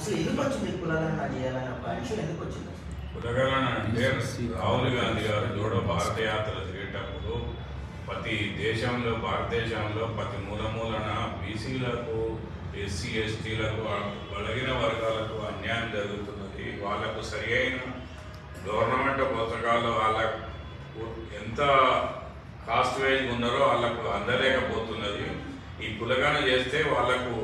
అసలు ఎందుకు వచ్చింది కులగణన చేయాలని ఒక అంశం ఎందుకు వచ్చింది? కులగణన అంటే రాహుల్ గాంధీ గారు జోడో భారత యాత్ర తిరిగేటప్పుడు ప్రతి దేశంలో భారతదేశంలో ప్రతి మూలన బీసీలకు ఎస్సీ ఎస్టీలకు బలహీన వర్గాలకు అన్యాయం జరుగుతున్నది. వాళ్ళకు సరి అయిన గవర్నమెంట్ పుస్తకాల్లో వాళ్ళకు ఎంత కాస్ట్ వైజ్ ఉన్నారో వాళ్ళకు అందలేకపోతున్నది. ఈ కులగణన చేస్తే వాళ్ళకు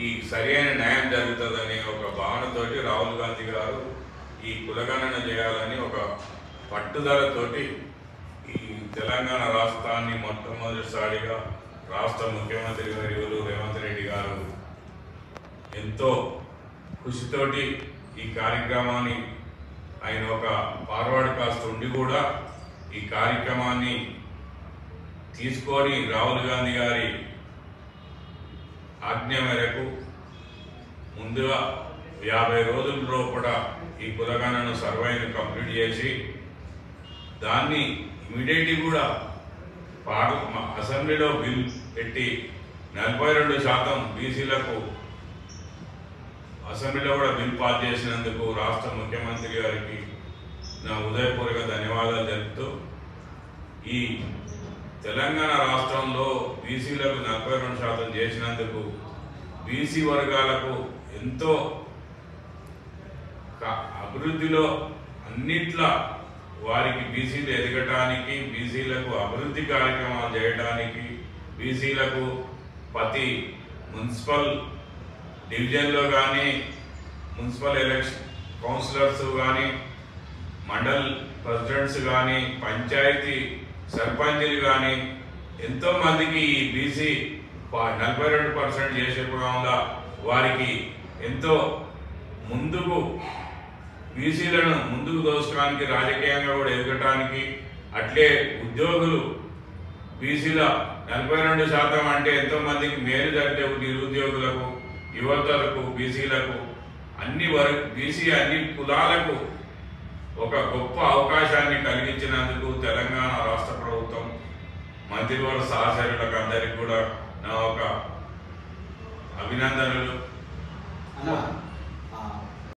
ఈ సరి అయిన న్యాయం జరుగుతుందని ఒక భావనతోటి రాహుల్ గాంధీ గారు ఈ కులగణన చేయాలని ఒక పట్టుదలతోటి ఈ తెలంగాణ రాష్ట్రాన్ని మొట్టమొదటిసారిగా రాష్ట్ర ముఖ్యమంత్రి వర్యులు రేవంత్ రెడ్డి గారు ఎంతో కృషితోటి ఈ కార్యక్రమాన్ని ఆయన ఒక ఫార్వర్డ్ కాస్ట్ ఉండి కూడా ఈ కార్యక్రమాన్ని తీసుకొని రాహుల్ గాంధీ గారి ఆజ్ఞ మేరకు ముందుగా 50 రోజుల లోపల ఈ కులగణనను సర్వేను కంప్లీట్ చేసి దాన్ని ఇమీడియట్లీ కూడా అసెంబ్లీలో బిల్ పెట్టి 42% బీసీలకు అసెంబ్లీలో కూడా బిల్ పాస్ చేసినందుకు రాష్ట్ర ముఖ్యమంత్రి గారికి నా ఉదయపూర్వక ధన్యవాదాలు తెలుపుతూ ఈ తెలంగాణ రాష్ట్రంలో బీసీలకు 42% చేసినందుకు బీసీ వర్గాలకు ఎంతో అభివృద్ధిలో అన్నిట్లా వారికి బీసీలు ఎదగటానికి బీసీలకు అభివృద్ధి కార్యక్రమాలు చేయడానికి బీసీలకు ప్రతి మున్సిపల్ డివిజన్లో కానీ మున్సిపల్ ఎలక్షన్ కౌన్సిలర్స్ కానీ మండల్ ప్రెసిడెంట్స్ కానీ పంచాయతీ సర్పంచులు కానీ ఎంతోమందికి ఈ బీసీ 42% చేసే ప్రోగ్రాంలో వారికి ఎంతో ముందుకు బీసీలను ముందుకు దోసుకోవడానికి రాజకీయంగా కూడా ఎదగటానికి అట్లే ఉద్యోగులు బీసీల 42% అంటే ఎంతోమందికి మేలు జరిగే నిరుద్యోగులకు యువతలకు బీసీలకు అన్ని బీసీ అన్ని కులాలకు ఒక గొప్ప అవకాశాన్ని కలిగించినందుకు తెలంగాణ రాష్ట్ర ప్రభుత్వం మంత్రివర్గ సహచరులకు అందరికీ కూడా నా ఒక అభినందనలు.